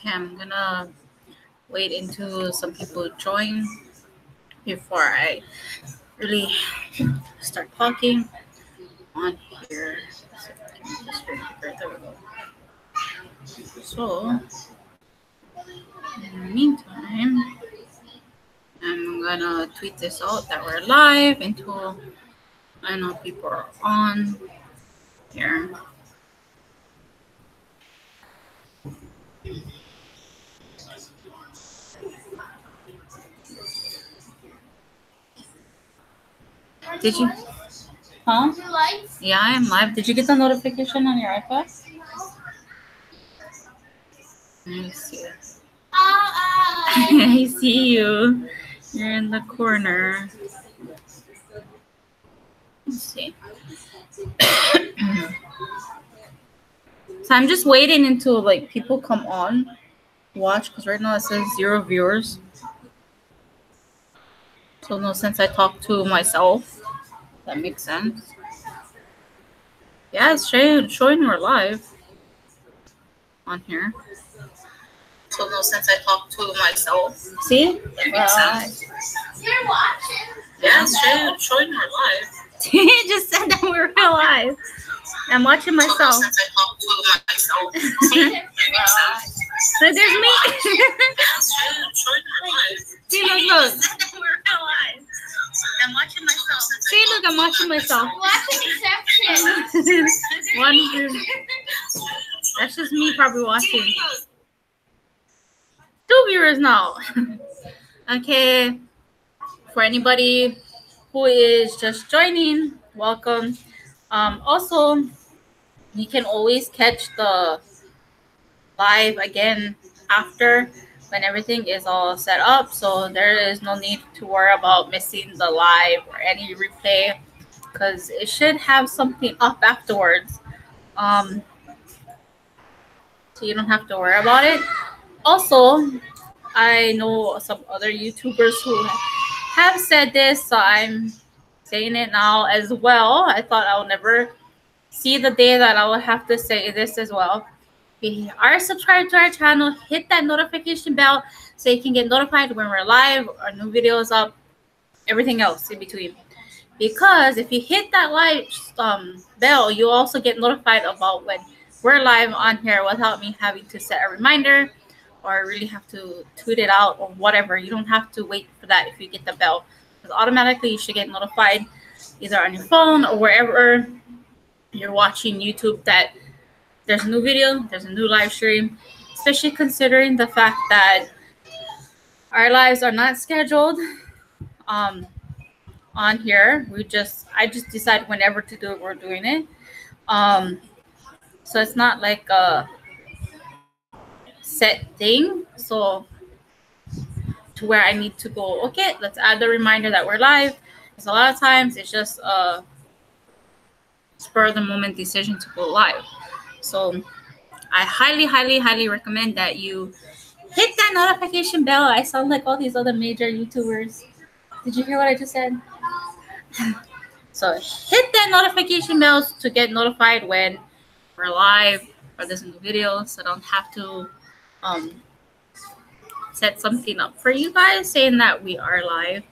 Okay, I'm gonna wait until some people join before I really start talking on here. There we go. So, in the meantime, I'm gonna tweet this out that we're live until I know people are on here. Did you? Huh? Yeah, I am live. Did you get the notification on your iPad? Let me see. I see you. You're in the corner. Let's see. So I'm just waiting until like people come on, watch, because right now it says 0 viewers. So no sense I talk to myself. That makes sense. Yeah, it's showing we're live on here. So no sense I talk to myself. See? That makes sense. You're watching? Yeah, it's showing we're live. You just said that we're live. I'm watching myself. So no sense I talk to myself. That makes sense. So there's me. See, look. We're alive. I'm watching myself. See, look, I'm watching myself. Watching Inception. One. That's just me probably watching. 2 viewers now. Okay. For anybody who is just joining, welcome. Also, you can always catch the live again after when everything is all set up, so there is no need to worry about missing the live or any replay, because it should have something up afterwards, so you don't have to worry about it. Also, I know some other YouTubers who have said this, so I'm saying it now as well. I thought I would never see the day that I will have to say this as well. If you are subscribed to our channel, hit that notification bell so you can get notified when we're live, our new videos up, everything else in between. Because if you hit that live bell, you also get notified about when we're live on here without me having to set a reminder or really have to tweet it out or whatever. You don't have to wait for that if you get the bell. Because automatically you should get notified either on your phone or wherever you're watching YouTube that there's a new video, there's a new live stream, especially considering the fact that our lives are not scheduled on here. I just decide whenever to do it, we're doing it. So it's not like a set thing. So to where I need to go, okay, let's add the reminder that we're live. Because a lot of times it's just a spur of the moment decision to go live. So I highly recommend that you hit that notification bell. I sound like all these other major YouTubers. Did you hear what I just said? So hit that notification bell to get notified when we're live or there's a new video, so I don't have to set something up for you guys saying that we are live.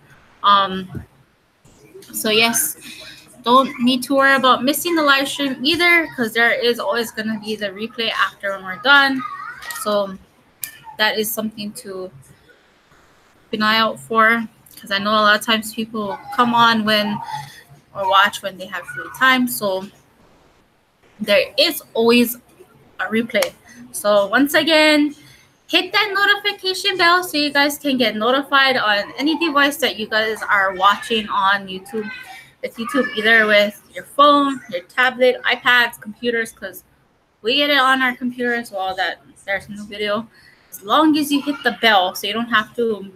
So yes, don't need to worry about missing the live stream either, because there is always going to be the replay after when we're done. So that is something to keep an eye out for, because I know a lot of times people come on when or watch when they have free time. So there is always a replay. So once again, hit that notification bell so you guys can get notified on any device that you guys are watching on YouTube. With YouTube, either with your phone, your tablet, iPads, computers, because we get it on our computer as well that there's a new video. As long as you hit the bell, so you don't have to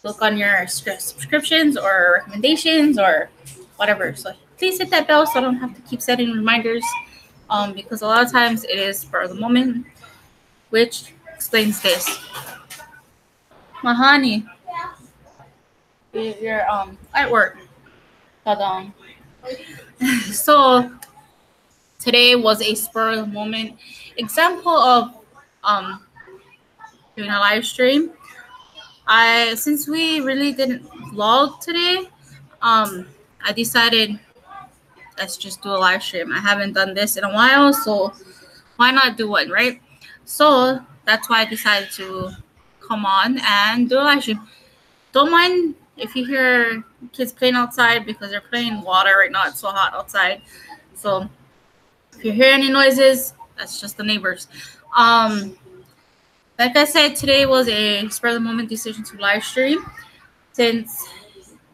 look on your subscriptions or recommendations or whatever. So please hit that bell so I don't have to keep setting reminders, because a lot of times it is for the moment, which explains this. Mahani, you're at work. So today was a spur of the moment example of doing a live stream. Since we really didn't vlog today, I decided let's just do a live stream. I haven't done this in a while, so why not do one, right? So that's why I decided to come on and do a live stream. Don't mind if you hear kids playing outside because they're playing water right now. It's so hot outside. So if you hear any noises, that's just the neighbors. Like I said, today was a spur of the moment decision to live stream since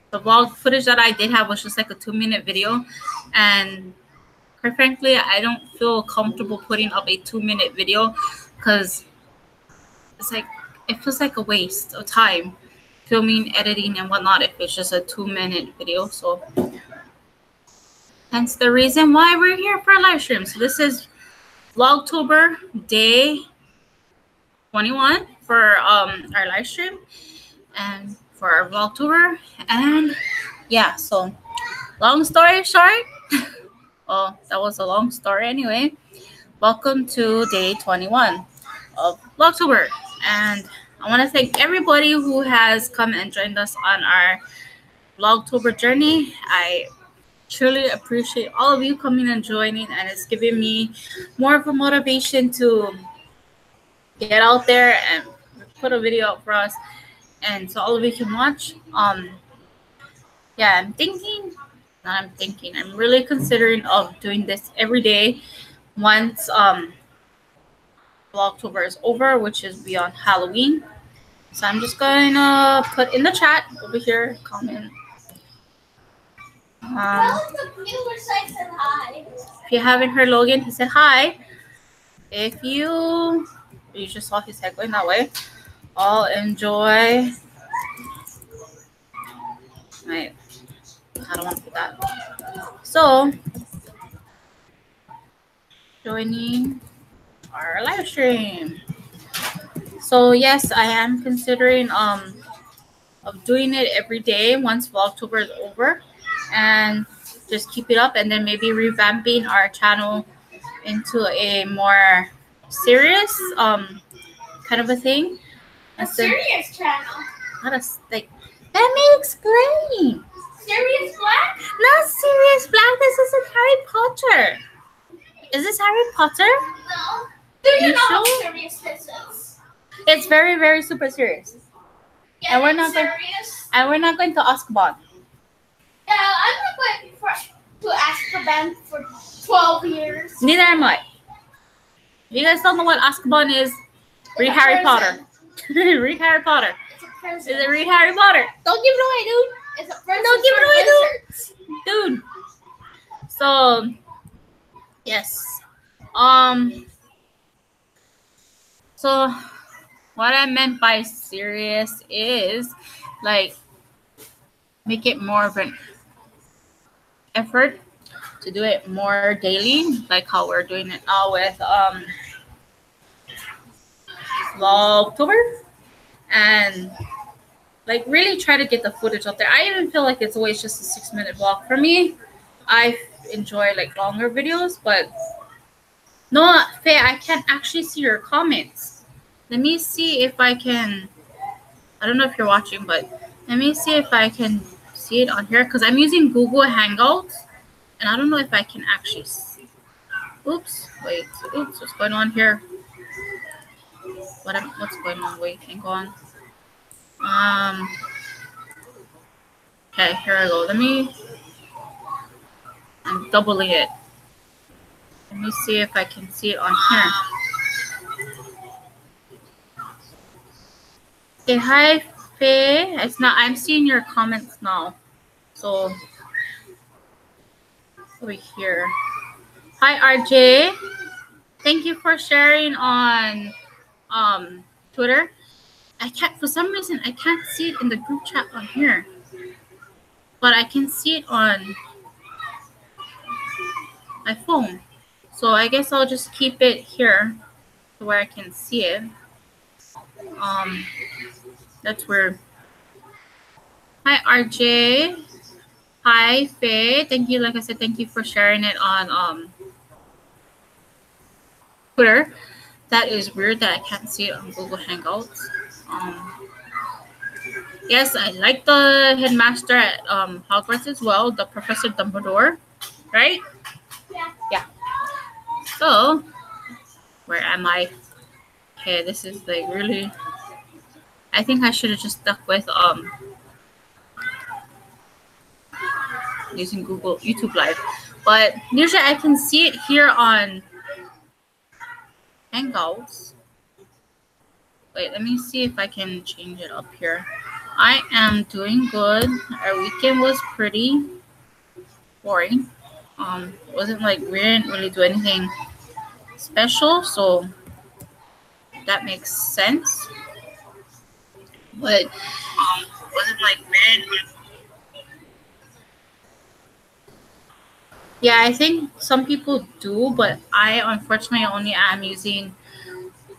the vlog footage that I did have was just like a 2-minute video, and quite frankly, I don't feel comfortable putting up a 2-minute video because it's like it feels like a waste of time filming, editing, and whatnot if it's just a 2-minute video. So hence the reason why we're here for a live stream. So this is Vlogtober day 21 for our live stream and for our Vlogtober. And yeah, so long story short, well, that was a long story anyway. Welcome to day 21 of Vlogtober, and I want to thank everybody who has come and joined us on our Vlogtober journey. I truly appreciate all of you coming and joining, and it's giving me more of a motivation to get out there and put a video up for us, and so all of you can watch. Yeah, I'm really considering of doing this every day once Vlogtober is over, which is beyond Halloween. So I'm just going to put in the chat over here, comment. If you haven't heard Logan, he said hi. If you just saw his head going that way, I'll enjoy. Right. I don't want to put that. So, joining our live stream. So yes, I am considering of doing it every day once Vlogtober is over, and just keep it up, and then maybe revamping our channel into a more serious kind of a thing. A serious channel. Not a like. Let me explain. Serious Black? Not Serious Black. This isn't Harry Potter. Is this Harry Potter? No. Do you know how sure? serious this is? It's very, very super serious. Yeah, And we're not serious. we're not going to Azkaban. Yeah, I'm not going to Azkaban for 12 years. Neither am I. If you guys don't know what Azkaban is, read Harry Potter. Read Harry Potter. It's a prison. Is it read Harry Potter? Don't give it away, dude. It's a prison. Don't give it away, dude. So, yes. So what I meant by serious is like make it more of an effort to do it more daily, like how we're doing it now with Vlogtober, and like really try to get the footage out there. I even feel like it's always just a 6-minute vlog for me. I enjoy like longer videos, but no, Faye, I can't actually see your comments. Let me see if I can. I don't know if you're watching, but let me see if I can see it on here because I'm using Google Hangouts, and I don't know if I can actually see. Oops, wait. Oops, what's going on here? What's going on? Wait, hang on. Okay, here I go. I'm doubling it. Let me see if I can see it on here. Okay, hi Faye. It's not. I'm seeing your comments now. So over here. Hi RJ. Thank you for sharing on Twitter. For some reason I can't see it in the group chat on here, but I can see it on my phone. So I guess I'll just keep it here to where I can see it. That's weird. Hi RJ. Hi Faye. Thank you. Like I said, thank you for sharing it on Twitter. That is weird that I can't see it on Google Hangouts. Yes, I like the headmaster at Hogwarts as well, the Professor Dumbledore, right? Yeah. So, where am I? Okay, this is like really. I think I should have just stuck with using Google YouTube Live, but usually I can see it here on Hangouts. Wait, let me see if I can change it up here. I am doing good. Our weekend was pretty boring. It wasn't like we didn't really do anything special, so that makes sense. But wasn't like we didn't. Yeah, I think some people do, but I unfortunately only am using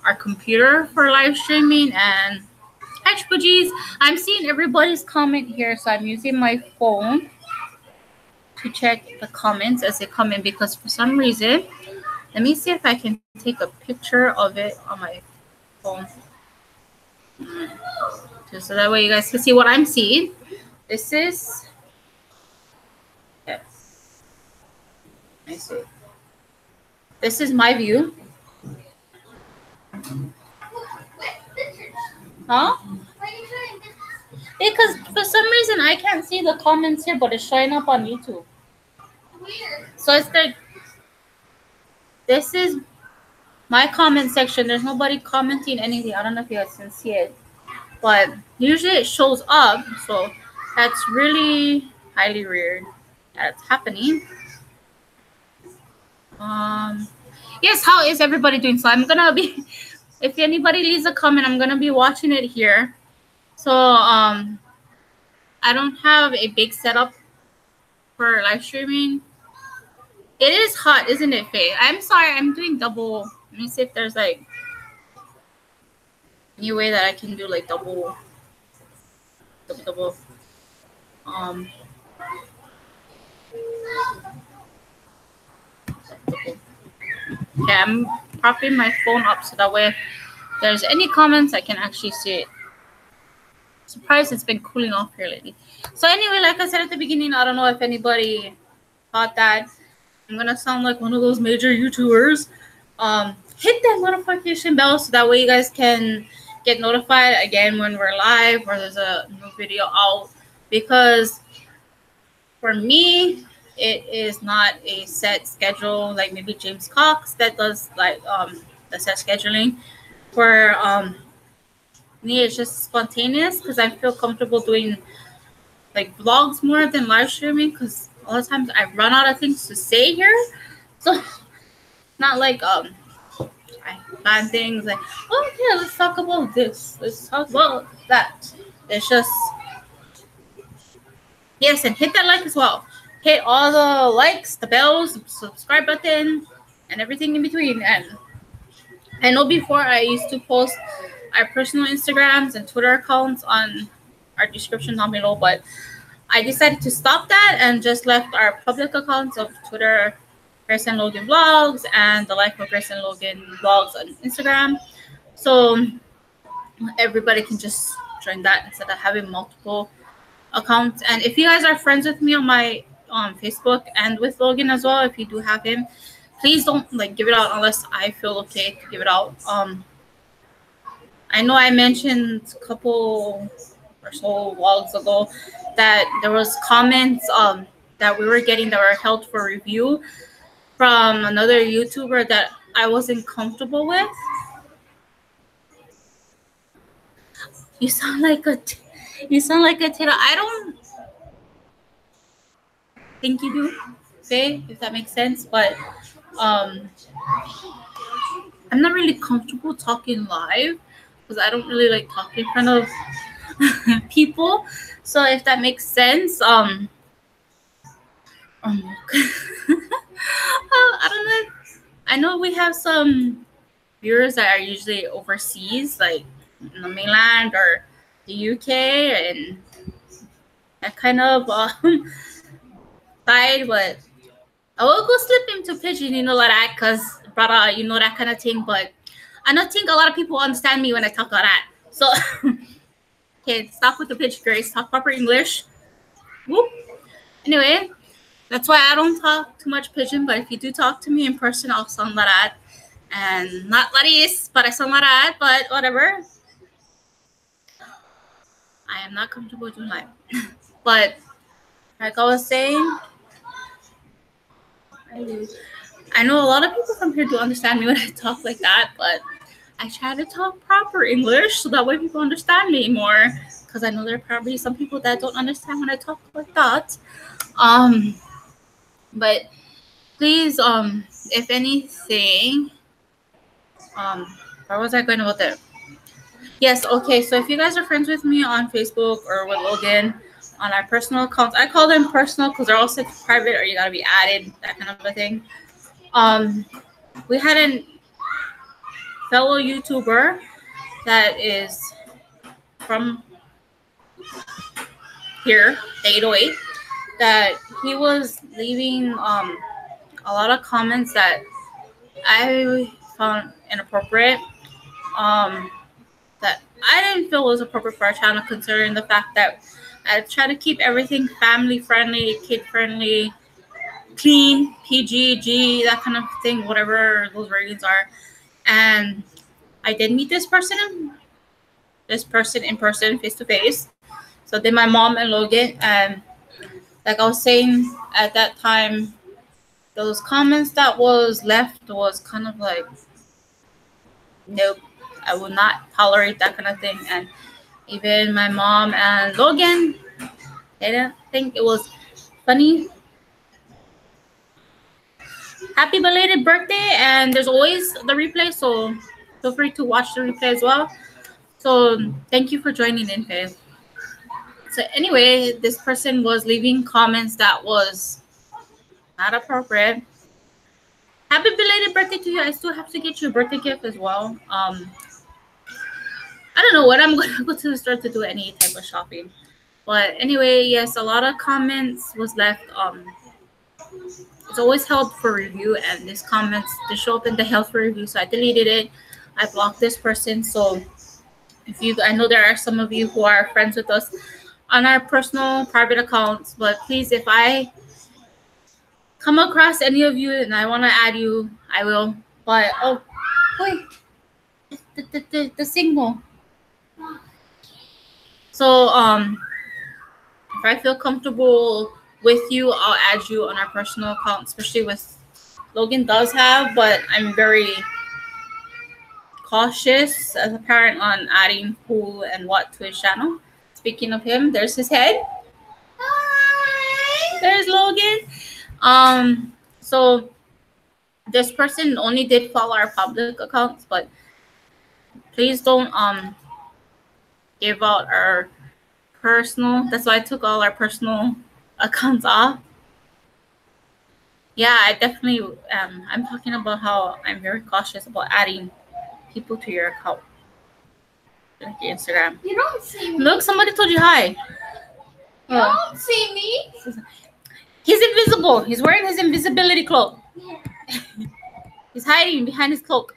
our computer for live streaming. And actually, I'm seeing everybody's comment here, so I'm using my phone to check the comments as they come in, because for some reason, let me see if I can take a picture of it on my phone. Just so that way you guys can see what I'm seeing. This is, yes, I see. This is my view. Huh? Because for some reason I can't see the comments here, but it's showing up on YouTube. Weird. So it's like, this is my comment section. There's nobody commenting anything. I don't know if you guys can see it, but usually it shows up. So that's really highly weird that it's happening. Yes, how is everybody doing? So I'm gonna be, if anybody leaves a comment, I'm gonna be watching it here. So I don't have a big setup for live streaming. It is hot, isn't it, Faye? I'm sorry, I'm doing double. Let me see if there's like any way that I can do like double. Okay, I'm propping my phone up so that way if there's any comments, I can actually see it. Surprised it's been cooling off here lately. So anyway, like I said at the beginning, I don't know if anybody caught that. I'm gonna sound like one of those major YouTubers. Hit that notification bell so that way you guys can get notified again when we're live or there's a new video out. Because for me, it is not a set schedule like maybe James Cox that does like the set scheduling. For me, it's just spontaneous because I feel comfortable doing like vlogs more than live streaming, because a lot of times I run out of things to say here. So not like I plan things like, oh yeah, let's talk about this, let's talk about that. It's just, yes, and hit that like as well. Hit all the likes, the bells, subscribe button, and everything in between. And I know before I used to post our personal Instagrams and Twitter accounts on our description down below, but I decided to stop that and just left our public accounts of Twitter, Grace and Logan Vlogs, and the Life of Grace and Logan Vlogs on Instagram. So everybody can just join that instead of having multiple accounts. And if you guys are friends with me on my Facebook and with Logan as well, if you do have him, please don't like give it out unless I feel okay to give it out. I know I mentioned a couple or so vlogs ago that there was comments that we were getting that were held for review from another YouTuber that I wasn't comfortable with. You sound like a Tita. I don't think you do, Faye, if that makes sense. But I'm not really comfortable talking live because I don't really like talking in front of people. So if that makes sense, I don't know. I know we have some viewers that are usually overseas, like in the mainland or the UK, and that kind of side. But I will go slip into pigeon, you know, like that, cause brother, you know, that kind of thing. But I don't think a lot of people understand me when I talk like that. So, okay, stop with the pitch, Grace. Talk proper English. Whoop. Anyway, that's why I don't talk too much pigeon. But if you do talk to me in person, I'll sound like that. And not Laris, but I sound like that. But whatever. I am not comfortable doing live. But like I was saying, I know a lot of people from here do understand me when I talk like that, but I try to talk proper English so that way people understand me more. Because I know there are probably some people that don't understand when I talk like that. But please, if anything, where was I going with it? Yes, okay. So if you guys are friends with me on Facebook or with Logan on our personal accounts, I call them personal because they're also private or you gotta be added, that kind of a thing. We had a fellow YouTuber that is from here, the 808, that he was leaving a lot of comments that I found inappropriate. That I didn't feel was appropriate for our channel, considering the fact that I try to keep everything family friendly, kid friendly, clean, PG, that kind of thing, whatever those ratings are. And I did meet this person in person, face to face. So did my mom and Logan, and like I was saying at that time, those comments that was left was kind of like, nope, I will not tolerate that kind of thing. And even my mom and Logan, they didn't think it was funny. Happy belated birthday, and there's always the replay, so feel free to watch the replay as well. So thank you for joining in, Faye. So anyway, this person was leaving comments that was not appropriate. Happy belated birthday to you. I still have to get you a birthday gift as well. I don't know what I'm going to go to the store to do any type of shopping. But anyway, yes, a lot of comments was left. It's always held for review, and these comments they show up in the held for review. So I deleted it. I blocked this person. So I know there are some of you who are friends with us on our personal private accounts, but please, if I come across any of you and I want to add you, I will. But oh, wait, the signal. So if I feel comfortable with you, I'll add you on our personal account, especially with Logan does have, but I'm very cautious as a parent on adding who and what to his channel. Speaking of him, there's his head. Hi. There's Logan. So this person only did follow our public accounts, but please don't give out our personal. That's why I took all our personal accounts off. Yeah, I definitely I'm talking about how I'm very cautious about adding people to your account, like your Instagram. You don't see me. Look, somebody told you hi. You don't see me. He's invisible. He's wearing his invisibility cloak. Yeah. He's hiding behind his cloak.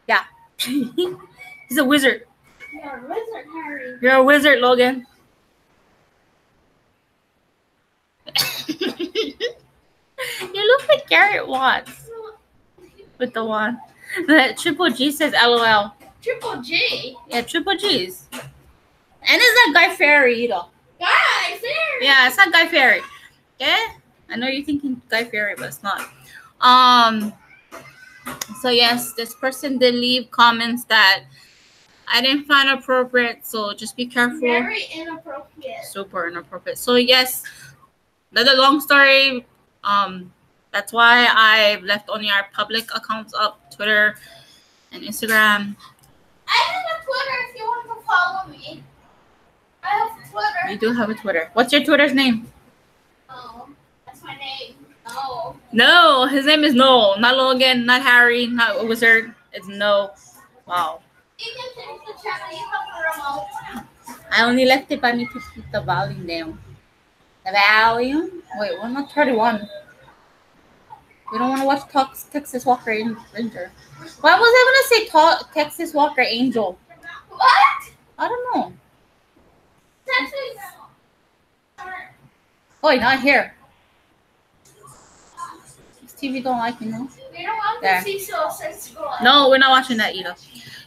Yeah. He's a wizard. You're a wizard, Harry. You're a wizard, Logan. You look like Garrett Watts with the wand. The Triple G says LOL. Triple G? Yeah, Triple G's. And it's not Guy Fieri either. Guy Fieri? Yeah, it's not Guy Fieri. Okay? I know you're thinking Guy Fieri, but it's not. So yes, this person did leave comments that I didn't find appropriate, so just be careful. Very inappropriate. Super inappropriate. So yes, another long story. That's why I left only our public accounts up, Twitter and Instagram. I have a Twitter if you want to follow me. I have Twitter. You do have a Twitter. What's your Twitter's name? Oh, that's my name. No. No, his name is Noel. Not Logan, not Harry, not Wizard. It's No. Wow. You can change the channel. You have the remote. I only left it by me to keep the volume down. The volume? Wait, we're not 31. We don't want to watch Texas Walker Ranger. Why was I gonna say Texas Walker Angel? What? I don't know. Texas. Oh, not here. This TV don't like me, no? We don't want There. to see Suicide Squad. No, we're not watching that either.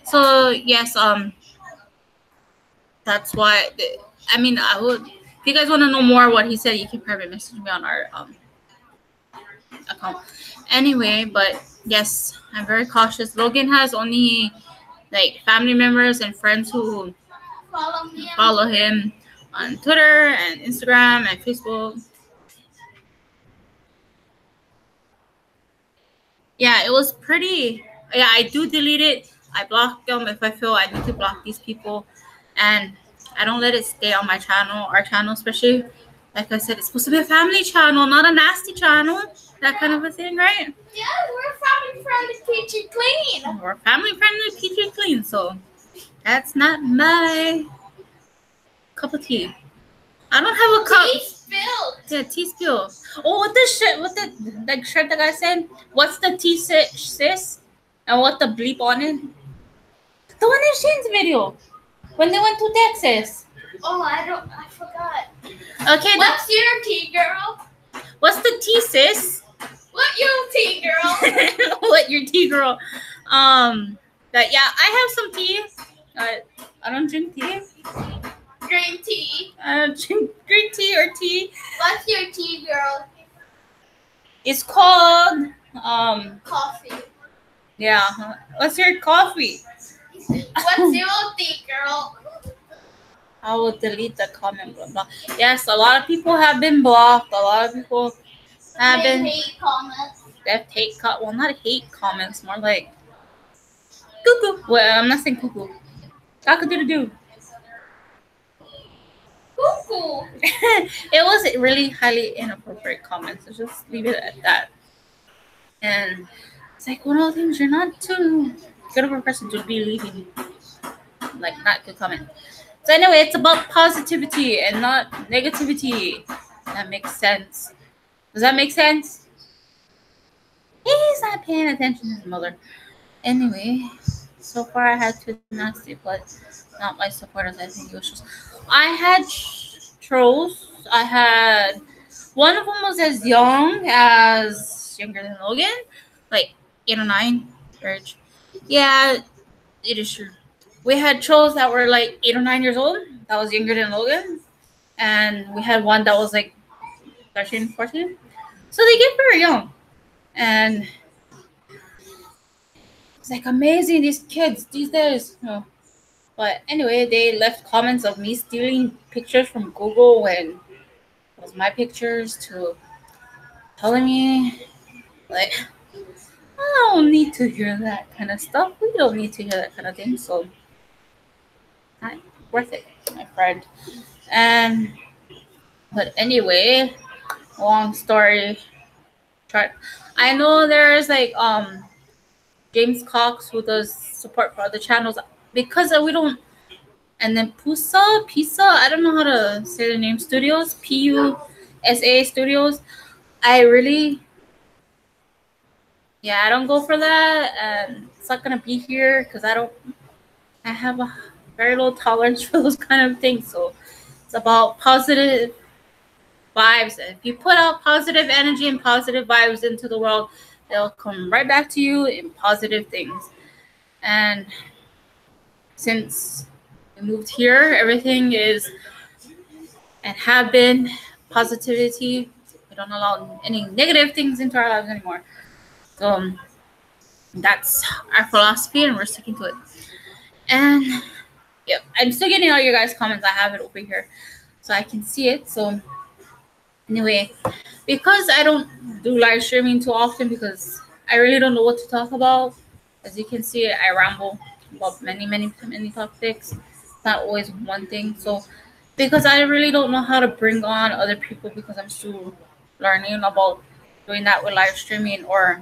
So yes, that's why. I mean, I would. If you guys want to know more what he said, you can private message me on our account. Anyway, but yes, I'm very cautious. Logan has only like family members and friends who follow him on Twitter and Instagram and Facebook. Yeah, it was pretty. Yeah, I do delete it. I block them if I feel I need to block these people, and I don't let it stay on my channel, our channel, especially. Like I said, it's supposed to be a family channel, not a nasty channel. That kind of a thing, right? Yeah, we're family friendly, peachy clean. We're family friendly, peachy clean. So that's not my cup of tea. I don't have a cup. Tea spilled. Yeah, tea spilled. Oh, what the shit? What the shirt the guy said? What's the tea sis? And what the bleep on it? The one in Shane's video when they went to Texas. Oh, I forgot. Okay. What's your tea, girl? What's the tea, sis? What your tea, girl? What your tea, girl? But yeah, I have some tea. I don't drink tea. Green tea. I don't drink green tea or tea. What's your tea, girl? It's called Coffee. Yeah. What's your coffee? What's your tea, girl? I will delete the comment. Blah, blah. Yes, a lot of people have been blocked. A lot of people have been. Hate comments. Well, not hate comments, more like cuckoo. Well, I'm not saying cuckoo. Cock-a-doodle-doo. Cuckoo. It was really highly inappropriate comments. So just leave it at that. And it's like one of the things, you're not too good of a person to be leaving like not good comment. So anyway, it's about positivity and not negativity. That makes sense. Does that make sense? He's not paying attention to his mother. Anyway, so far I had two nasty, but not my supporters. I think it was just I had trolls. I had one of them was as younger than Logan, like 8 or 9 age. Yeah, it is true. We had trolls that were like 8 or 9 years old. That was younger than Logan, and we had one that was like 13, 14. So they get very young, and it's like amazing these kids these days. No. But anyway, they left comments of me stealing pictures from Google when it was my pictures, to telling me like I don't need to hear that kind of stuff. We don't need to hear that kind of thing. So not worth it, my friend. But anyway, long story short, I know there's like James Cox who does support for other channels because we don't. And then Pisa, I don't know how to say the name. Studios, PUSA Studios. I don't go for that, and it's not gonna be here because I have a very low tolerance for those kind of things. So it's about positive vibes. If you put out positive energy and positive vibes into the world, they'll come right back to you in positive things. And since we moved here, everything is and have been positivity. We don't allow any negative things into our lives anymore. So that's our philosophy, and we're sticking to it. And yeah, I'm still getting all your guys' comments. I have it over here so I can see it. So anyway, because I don't do live streaming too often because I really don't know what to talk about. As you can see, I ramble about many topics. It's not always one thing. So because I really don't know how to bring on other people because I'm still learning about doing that with live streaming, or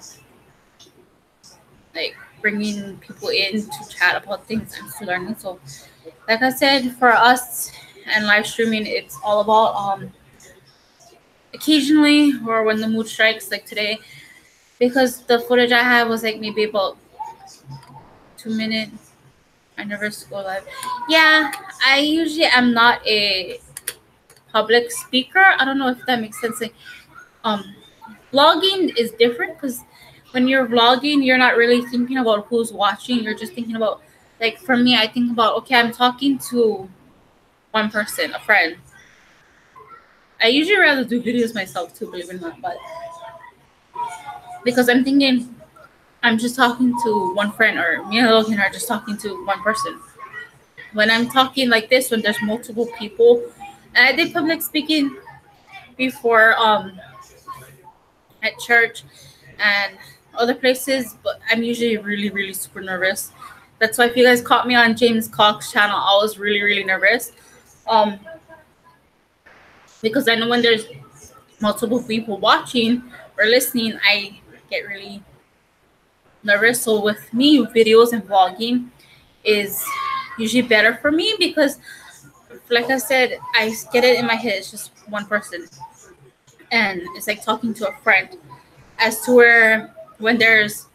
like bringing people in to chat about things. I'm still learning. So like I said, for us and live streaming, it's all about occasionally, or when the mood strikes, like today, because the footage I had was like maybe about 2 minutes. I never go live. Yeah, I usually am not a public speaker. I don't know if that makes sense. Like, vlogging is different because when you're vlogging, you're not really thinking about who's watching. You're just thinking about, like, for me, I think about, okay, I'm talking to one person, a friend. I usually rather do videos myself too, believe it or not, but because I'm thinking I'm just talking to one friend, or me and Logan are just talking to one person. When I'm talking like this, when there's multiple people, and I did public speaking before, at church and other places, but I'm usually really, really super nervous. That's why if you guys caught me on James Cox's channel, I was really, really nervous. Because I know when there's multiple people watching or listening, I get really nervous. So with me, videos and vlogging is usually better for me because, like I said, I get it in my head. It's just one person, and it's like talking to a friend. As to where when there's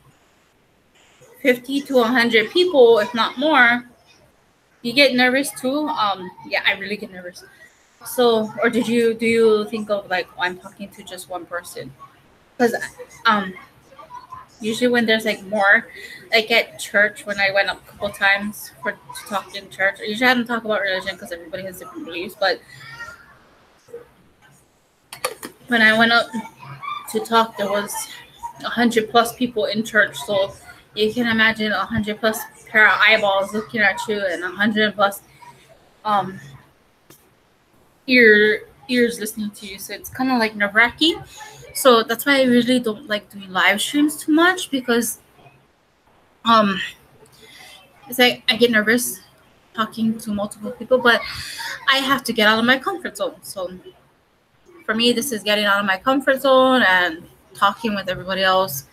50 to 100 people, if not more, you get nervous too. Yeah, I really get nervous. So, or do you think of like, oh, I'm talking to just one person? Because usually when there's like more, like at church, when I went up a couple times to talk in church, I usually haven't talked about religion because everybody has different beliefs. But when I went up to talk, there was 100+ people in church. So you can imagine 100+ pair of eyeballs looking at you, and 100+ um ears listening to you. So it's kind of like nerve-wracking. So that's why I really don't like doing live streams too much, because it's like I get nervous talking to multiple people, but I have to get out of my comfort zone. So for me, this is getting out of my comfort zone and talking with everybody else.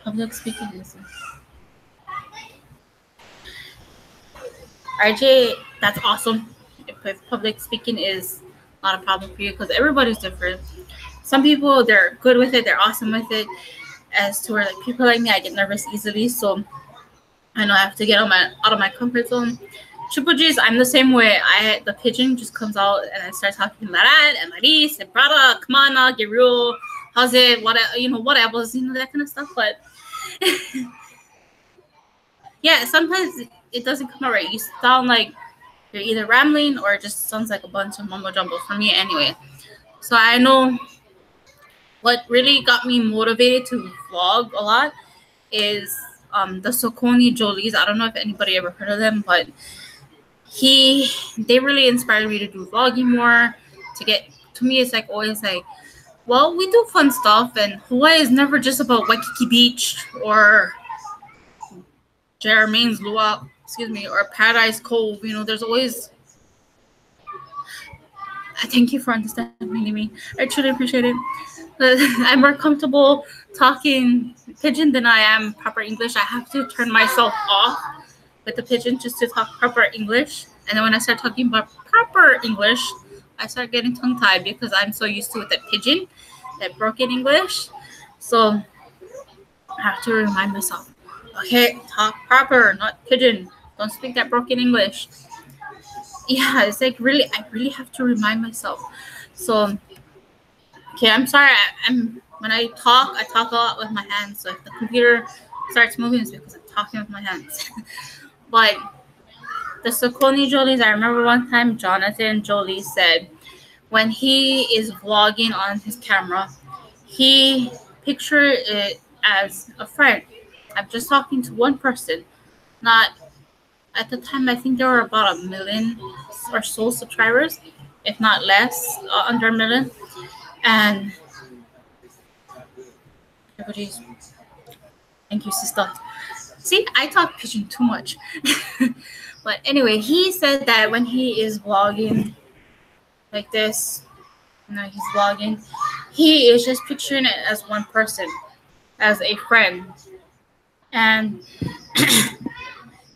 Public speaking is RJ. That's awesome. If public speaking is not a problem for you, because everybody's different. Some people, they're good with it, they're awesome with it. As to where like people like me, I get nervous easily. So I know I have to get out of my comfort zone. Triple G's, I'm the same way. The pigeon just comes out and I start talking like that and like this and Prada, come on now, get real, how's it, what, whatever, that kind of stuff. But yeah, sometimes it doesn't come out right. You sound like you're either rambling or it just sounds like a bunch of mumbo jumbo for me anyway. So I know what really got me motivated to vlog a lot is the Soconi Jolies. I don't know if anybody ever heard of them, but they really inspired me to do vlogging more. To me, it's like always like, well, we do fun stuff, and Hawaii is never just about Waikiki Beach or Jermaine's Luau, or Paradise Cove. There's always. Thank you for understanding me. I truly appreciate it. But I'm more comfortable talking pidgin than I am proper English. I have to turn myself off with the pigeon just to talk proper English. And then when I start talking about proper English, I start getting tongue-tied because I'm so used to it, that pigeon, that broken English. So I have to remind myself, okay, talk proper, not pigeon. Don't speak that broken English. Yeah, it's like I really have to remind myself. So, okay, I'm sorry. When I talk a lot with my hands. So if the computer starts moving, it's because I'm talking with my hands. But the Soconi Jolies, I remember one time Jonathan Jolie said when he is vlogging on his camera, he pictured it as a friend. I'm just talking to one person. Not at the time, I think there were about 1 million or so subscribers, if not less, under 1 million. And everybody's, thank you, sister. See, I talk pigeon too much. But anyway, he said that when he is vlogging like this, he's vlogging, he is just picturing it as one person, as a friend. And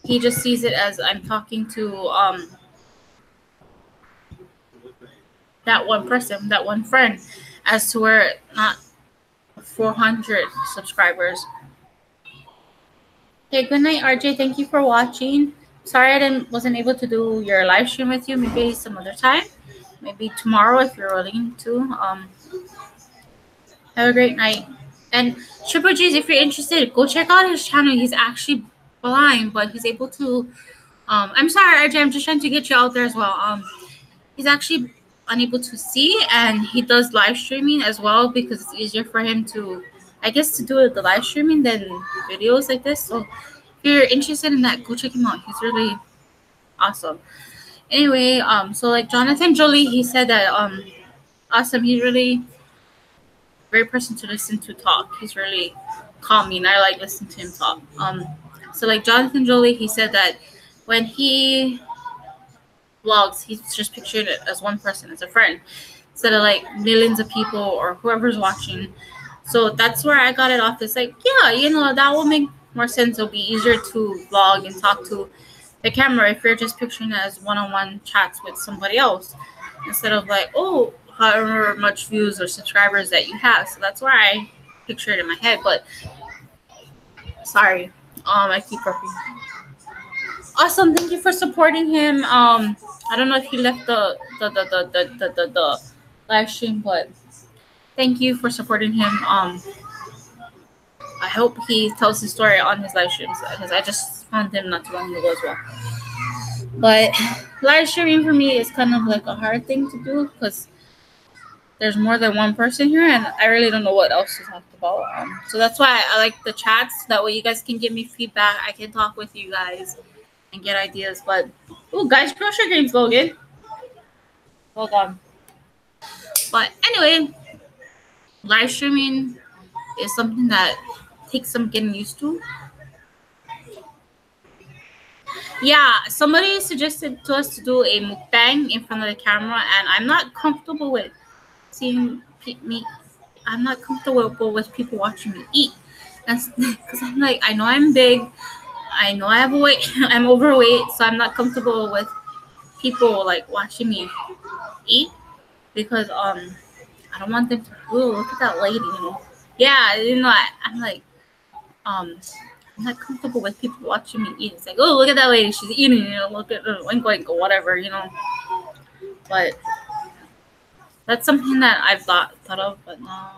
he just sees it as I'm talking to that one person, that one friend, as to where not 400 subscribers. Okay, good night, RJ. Thank you for watching. Sorry I wasn't able to do your live stream with you. Maybe some other time. Maybe tomorrow if you're willing to. Have a great night. And Triple G's, if you're interested, go check out his channel. He's actually blind, but he's able to. I'm sorry, RJ. I'm just trying to get you out there as well. He's actually unable to see, and he does live streaming as well because it's easier for him to, I guess, to do the live streaming than videos like this. So if you're interested in that, go check him out. He's really awesome. Anyway, so like Jonathan Jolie, he said that awesome. He's really great person to listen to talk. He's really calming. I like listening to him talk. So like Jonathan Jolie, he said that when he vlogs, he's just picturing it as one person, as a friend, instead of like millions of people or whoever's watching. So that's where I got it off. It's like, yeah, you know, that will make more sense. It'll be easier to vlog and talk to the camera if you're just picturing it as one-on-one chats with somebody else, instead of like, oh, however much views or subscribers that you have. So that's why I picture it in my head. But sorry, I keep burping. Awesome, thank you for supporting him. I don't know if he left the live stream, but thank you for supporting him. I hope he tells his story on his live streams because I just found him not too long ago as well. But live streaming for me is kind of like a hard thing to do because there's more than one person here, and I really don't know what else to talk about. So that's why I like the chats. That way you guys can give me feedback. I can talk with you guys and get ideas. But guys, crush your games, Logan. Hold on. But anyway, live streaming is something that takes some getting used to. Yeah, somebody suggested to us to do a mukbang in front of the camera, and I'm not comfortable with seeing me. I'm not comfortable with people watching me eat. That's because I'm like, I know I'm big. I know I have a weight. I'm overweight, so I'm not comfortable with people like watching me eat because I don't want them to. Oh, look at that lady. You know? Yeah, you know, I'm like I'm not comfortable with people watching me eat. It's like, oh, look at that lady. She's eating. You know, look at her, wink, or whatever. You know, but that's something that I've thought of, but no.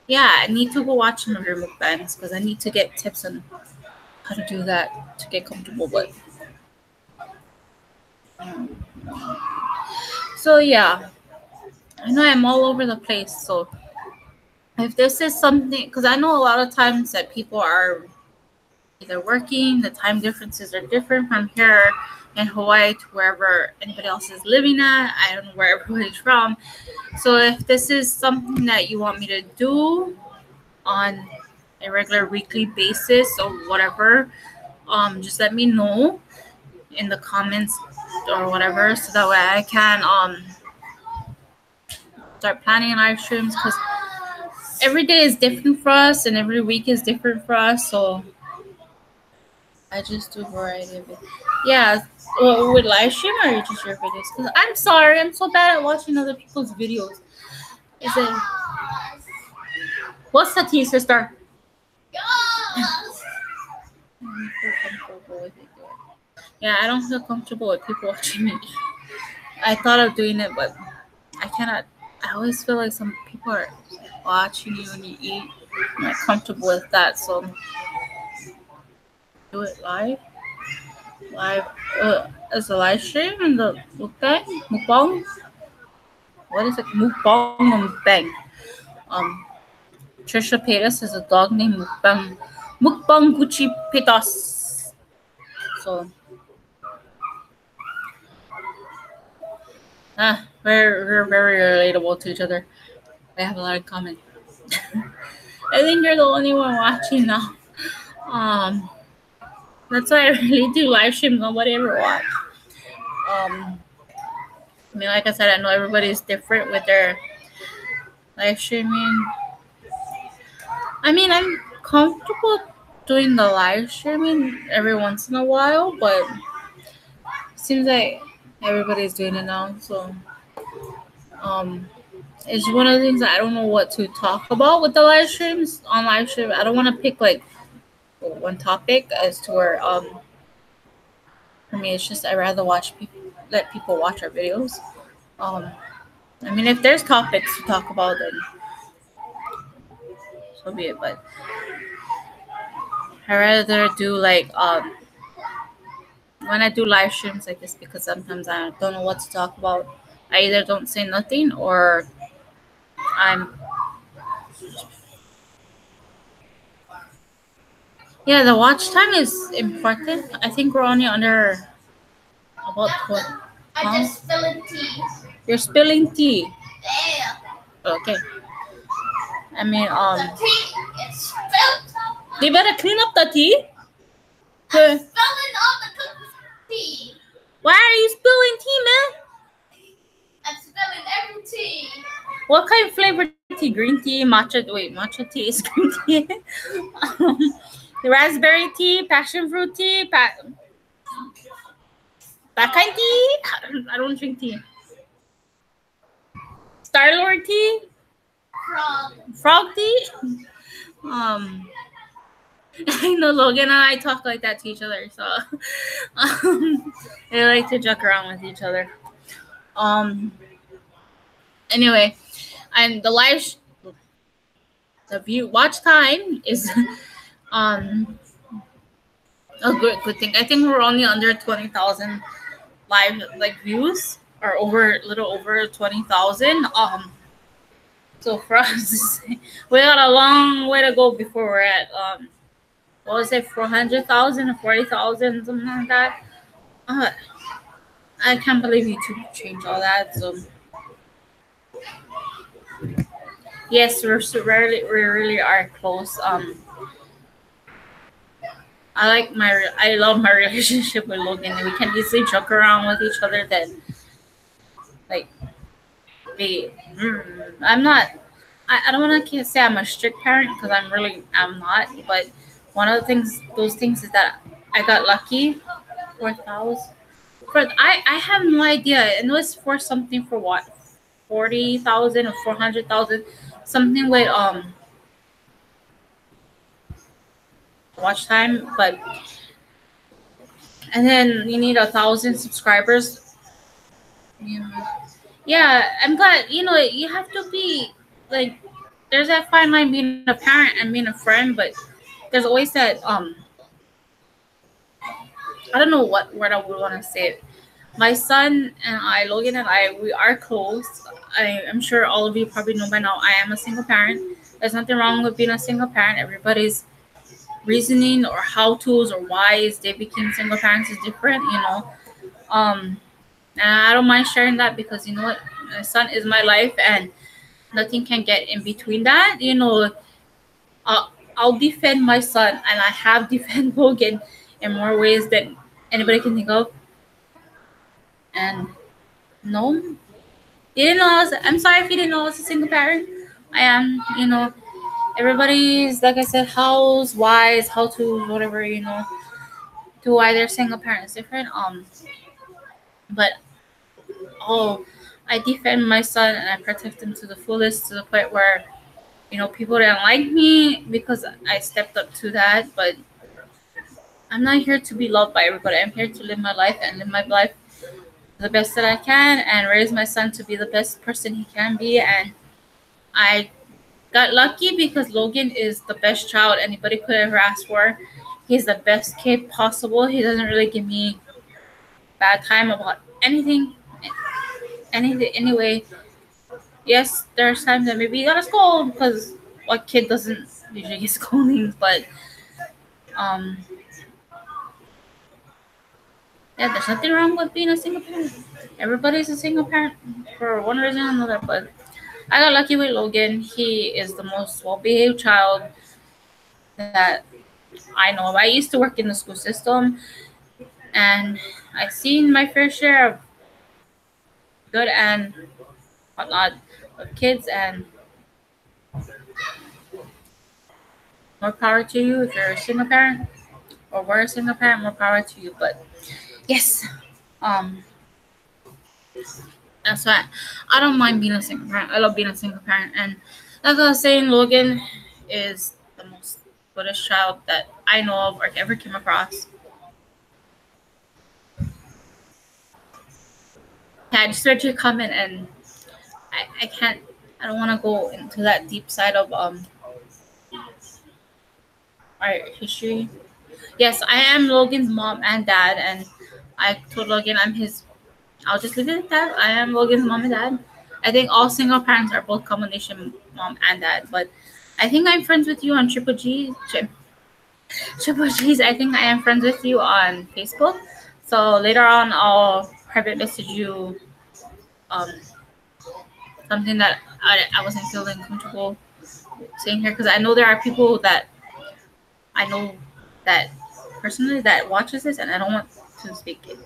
Yeah, I need to go watch some of your mukbangs because I need to get tips on how to do that to get comfortable with. So yeah, I know I'm all over the place. So if this is something, because I know a lot of times that people are either working, the time differences are different from here in Hawaii to wherever anybody else is living at. I don't know where everybody's from. So if this is something that you want me to do on a regular weekly basis or whatever, just let me know in the comments or whatever, so that way I can start planning live streams, because every day is different for us and every week is different for us. So I just do a variety of it. Yeah, with live stream or just your videos? Because I'm sorry, I'm so bad at watching other people's videos. Is it? What's the tea, sister? Yeah, I don't feel comfortable with people watching me. I thought of doing it, but I cannot. I always feel like some people are watching you when you eat. I'm not comfortable with that, so do it live. As a live stream in the mukbang. What is it? Mukbang or mukbang? Trisha Paytas is a dog named Mukbang. Mukbang Gucci Pitas. So, we're very relatable to each other. We have a lot in common. I think you're the only one watching now. That's why I really do live streams. Nobody ever watch. I mean, like I said, I know everybody's different with their live streaming. I mean, I'm comfortable doing the live streaming every once in a while, but it seems like everybody's doing it now. So It's one of the things that I don't know what to talk about with the live streams. On live stream, I don't want to pick like one topic as to where for me it's just I rather let people watch our videos. I mean, if there's topics to talk about, then so be it. But I rather do like when I do live streams like this, because sometimes I don't know what to talk about. I either don't say nothing or I'm yeah. The watch time is important. I think we're only under about 20. I just spilled tea. You're spilling tea. Yeah. Okay. I mean, The tea is spilled. they better clean up the tea. I'm spilling all the tea. Why are you spilling tea, man? I'm spilling every tea. What kind of flavored tea? Green tea, matcha. Wait, matcha tea is green tea. Raspberry tea, passion fruit tea, that kind of tea. I don't drink tea. Star-Lord tea. Frog tea. I know Logan and I talk like that to each other, so they like to joke around with each other. Anyway, and the view watch time is a good thing. I think we're only under 20,000 live views, or little over 20,000. So for us, we got a long way to go before we're at what was it, 400,000 or 40,000, something like that. I can't believe YouTube changed all that. So yes, we really are close. I love my relationship with Logan. We can easily joke around with each other. That like I'm not. I don't want to say I'm a strict parent, because I'm not. But one of those things is that I got lucky. 4,000. I have no idea. I know it's for something for what, 40,000 or 400,000, something with watch time. But and then you need 1,000 subscribers. Yeah, I'm glad. You have to be like. There's that fine line being a parent and being a friend, but there's always that I don't know what word I would want to say it. My son and I, Logan and I, we are close. I'm sure all of you probably know by now, I am a single parent. There's nothing wrong with being a single parent. Everybody's reasoning or how-tos or whys they became single parents is different, And I don't mind sharing that, because you know what? My son is my life, and nothing can get in between that. I'll defend my son, and I have defended Logan in more ways than anybody can think of. And no, you didn't know I'm sorry if you didn't know I was a single parent. I am, everybody's, like I said, hows, whys, how to, whatever, to why they're single parents different. But I defend my son and I protect him to the fullest, to the point where, people didn't like me because I stepped up to that. But I'm not here to be loved by everybody. I'm here to live my life and live my life the best that I can, and raise my son to be the best person he can be. And I got lucky because Logan is the best child anybody could ever ask for. He's the best kid possible. He doesn't really give me bad time about anything. Anyway, yes, there's times that maybe you gotta scold, because what kid doesn't usually get scoldings, but yeah, there's nothing wrong with being a single parent. Everybody's a single parent for one reason or another. But I got lucky with Logan. He is the most well-behaved child that I know of. I used to work in the school system, and I've seen my fair share of good and whatnot of kids, and more power to you if you're a single parent, or were a single parent, more power to you. But yes, That's why I don't mind being a single parent. I love being a single parent. And like I was saying, Logan is the most Buddhist child that I know of or ever came across. Yeah, I just read your comment and I can't, I don't want to go into that deep side of our history. Yes, I am Logan's mom and dad, and I told Logan I'm his. I'll just leave it at that. I am Logan's mom and dad. I think all single parents are both combination mom and dad, but I think I'm friends with you on Triple G. Triple G's. I think I am friends with you on Facebook. So later on, I'll private message you something that I wasn't feeling comfortable saying here because I know there are people that I know that personally that watches this, and I don't want to speak it.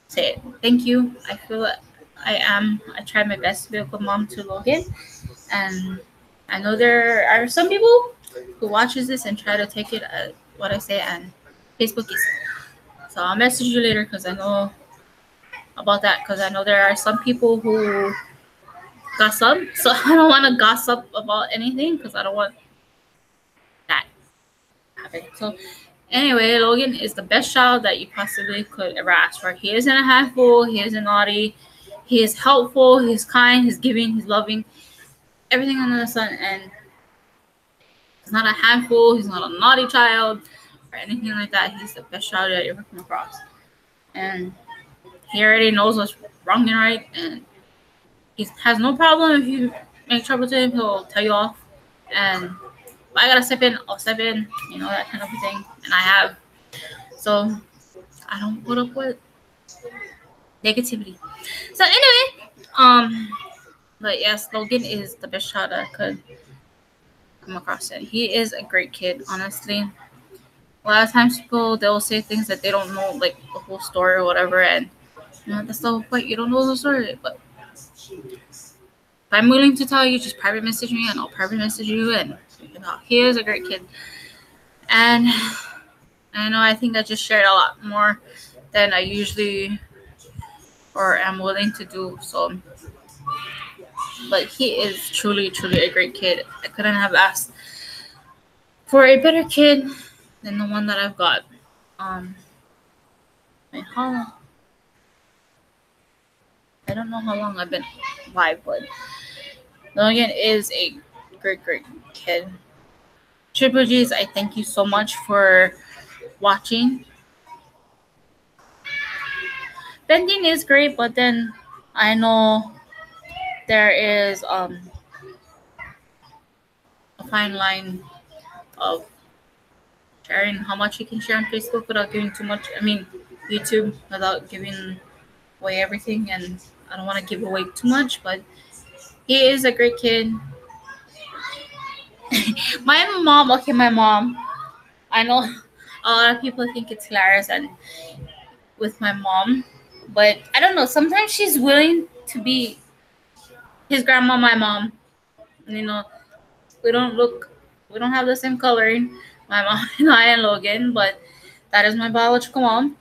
Say it. Thank you. I feel that I try my best to be a good mom to Logan, and I know there are some people who watches this and try to take it what I say, and Facebook is. So I'll message you later because I know about that because I know there are some people who gossip. So I don't want to gossip about anything because I don't want that to happen. So anyway, Logan is the best child that you possibly could ever ask for. He isn't a handful. He isn't naughty. He is helpful. He's kind. He's giving. He's loving. Everything under the sun. And he's not a handful. He's not a naughty child or anything like that. He's the best child that you ever come across. And he already knows what's wrong and right. And he has no problem if you make trouble to him. He'll tell you off. And if I gotta step in, I'll step in. You know, that kind of thing. And I have. So I don't put up with negativity. So anyway, but yes, Logan is the best child I could come across. And he is a great kid, honestly. A lot of times people they'll say things that they don't know, like the whole story or whatever, and you know that's the whole point. You don't know the story, but if I'm willing to tell you, just private message me, and I'll private message you. And you know, he is a great kid, and I know I think I just shared a lot more than I usually or am willing to do. So, but he is truly, truly a great kid. I couldn't have asked for a better kid than the one that I've got. I don't know how long I've been live, but Logan is a great, great kid. Triple G's, I thank you so much for watching. Bending is great, but then I know there is a fine line of sharing how much you can share on Facebook without giving too much. I mean, YouTube without giving away everything, and I don't want to give away too much, but he is a great kid. My mom. I know a lot of people think it's hilarious and with my mom, but I don't know. Sometimes she's willing to be his grandma, my mom. You know, we don't have the same coloring. My mom and I and Logan, but that is my biological mom.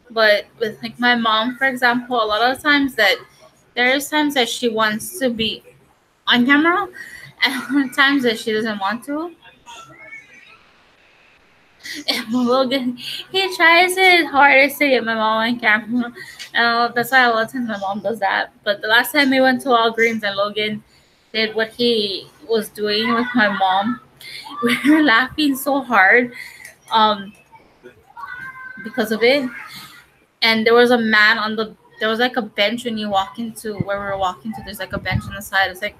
But with like my mom, for example, a lot of times that there is times that she wants to be on camera, and times that she doesn't want to. And Logan, he tries his hardest to get my mom on camera. And that's why a lot of times my mom does that. But the last time we went to Walgreens and Logan did what he was doing with my mom, we were laughing so hard because of it. And there was a man there was like a bench when you walk into where we were walking to. There's like a bench on the side. It's like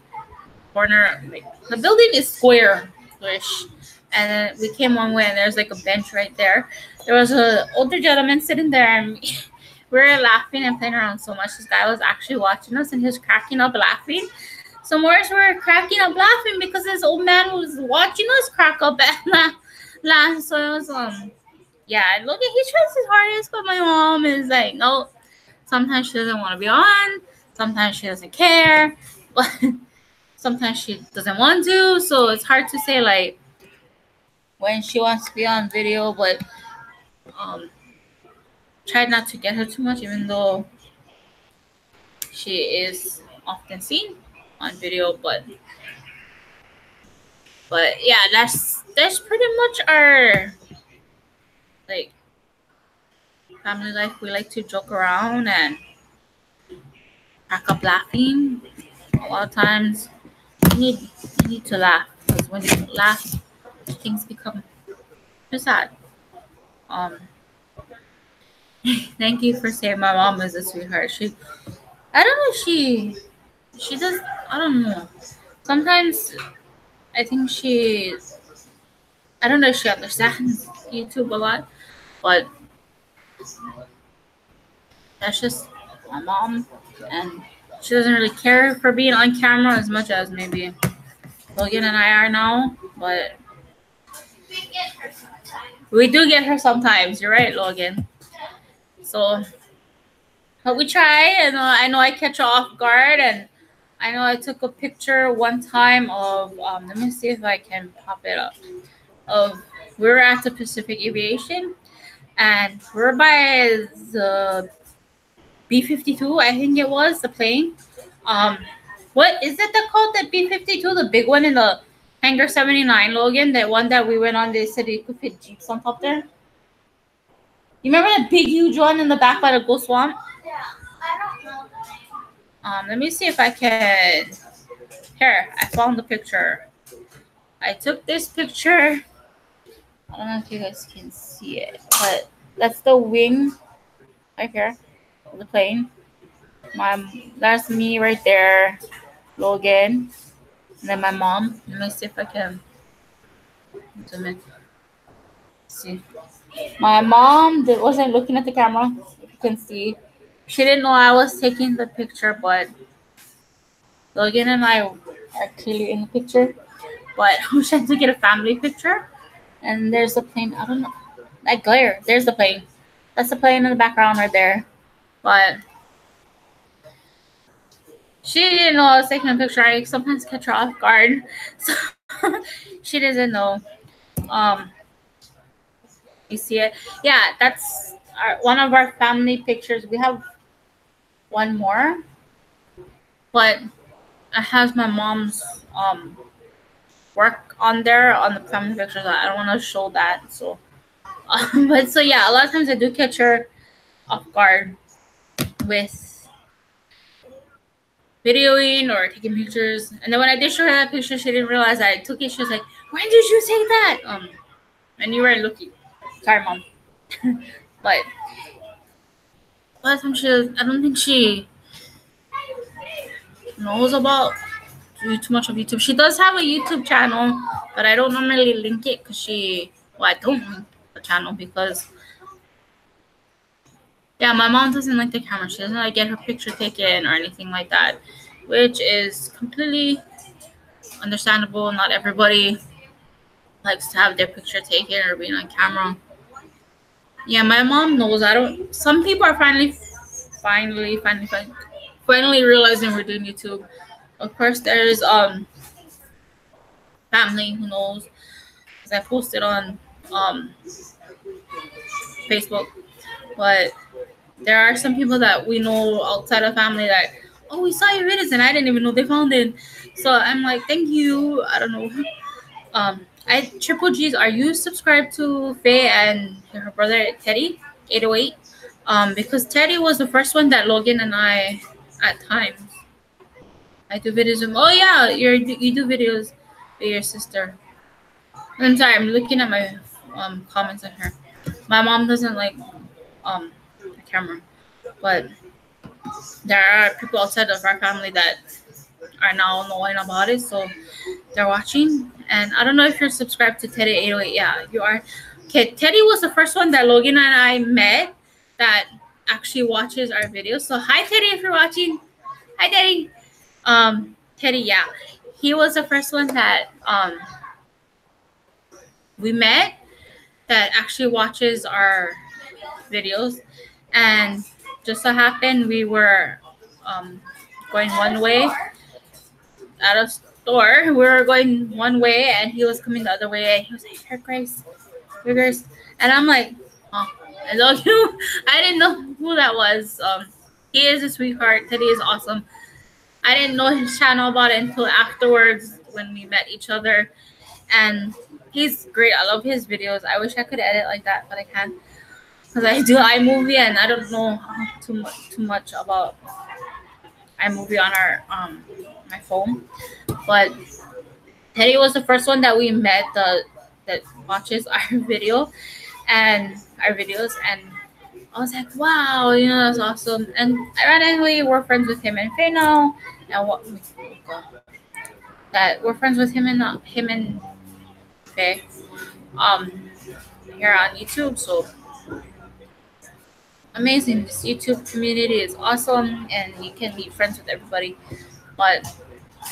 corner. Like, the building is square-ish. And then we came one way and there's like a bench right there. There was an older gentleman sitting there and we were laughing and playing around so much. This guy was actually watching us and he was cracking up laughing. So Morris were cracking up laughing because this old man was watching us crack up and laugh. So it was yeah, look, he tries his hardest, but my mom is like, no. Sometimes she doesn't want to be on. Sometimes she doesn't care. But sometimes she doesn't want to. So it's hard to say like when she wants to be on video, but try not to get her too much, even though she is often seen on video, but yeah, that's pretty much our like family life. We like to joke around and crack up laughing. A lot of times you need to laugh, because when you laugh, things become too sad. Um, thank you for saying my mom is a sweetheart. I don't know, she does. I don't know. Sometimes I think I don't know if she understands YouTube a lot, but that's just my mom, and she doesn't really care for being on camera as much as maybe Logan and I are now. But we do get her sometimes. You're right, Logan. So, but we try, and I know I catch her off guard, and I know I took a picture one time of let me see if I can pop it up. Of we were at the Pacific Aviation, and we're by the B-52, I think it was the plane. What is it that called, the B-52, the big one in the Hangar 79, Logan? That one that we went on, they said you could fit jeeps on top there. You remember the big huge one in the back by the Ghost Swamp? Yeah, I don't know the name. Let me see if I can. Here, I found the picture. I took this picture. I don't know if you guys can see it, but that's the wing right here of the plane. That's me right there, Logan, and then my mom. Let me see if I can zoom in. See, my mom wasn't looking at the camera. If you can see, she didn't know I was taking the picture, but Logan and I are clearly in the picture. But I was trying to get a family picture, and there's the plane. I don't know. That glare. There's the plane. That's the plane in the background right there. But she didn't know I was taking a picture. I sometimes catch her off guard, so she doesn't know. You see it? Yeah, that's one of our family pictures. We have one more, but it has my mom's work on there on the family pictures. I don't want to show that. So, but so yeah, a lot of times I do catch her off guard with videoing or taking pictures. And then when I did show her that picture, she didn't realize that I took it. She was like, "When did you take that?" And you weren't looking. Sorry, Mom. But a lot of times I don't think she knows about too much of YouTube. She does have a YouTube channel, but I don't normally link it because I don't link the channel because, yeah, my mom doesn't like the camera. She doesn't like get her picture taken or anything like that, which is completely understandable. Not everybody likes to have their picture taken or being on camera. Yeah, my mom knows. Some people are finally realizing we're doing YouTube. Of course, there's family who knows, because I posted on Facebook. But there are some people that we know outside of family that, oh, we saw your videos and I didn't even know they found it. So I'm like, thank you. I don't know. Triple G's, are you subscribed to Faye and her brother Teddy 808? Because Teddy was the first one that Logan and I at times I do videos with. Oh yeah, you do videos with your sister. I'm sorry, I'm looking at my comments on her. My mom doesn't like the camera, but there are people outside of our family that are now knowing about it, so they're watching. And I don't know if you're subscribed to Teddy 808. Yeah, you are. Okay, Teddy was the first one that Logan and I met that actually watches our videos. So hi Teddy, if you're watching. Hi Teddy. Teddy, yeah, he was the first one that we met that actually watches our videos. And just so happened we were going one way at a store. We were going one way and he was coming the other way, and he was like, "Here, Grace, here, Grace." And I'm like, "Oh, I love you." I didn't know who that was. He is a sweetheart. Teddy is awesome. I didn't know his channel about it until afterwards when we met each other. And he's great. I love his videos. I wish I could edit like that, but I can't. Because I do iMovie and I don't know too much about iMovie on our my phone. But Teddy was the first one that we met that watches our video and our videos, and I was like, wow, you know, that's awesome. And ironically, we're friends with him and Faye now, and that we're friends with him and Faye, here on YouTube. So amazing! This YouTube community is awesome, and you can meet friends with everybody. But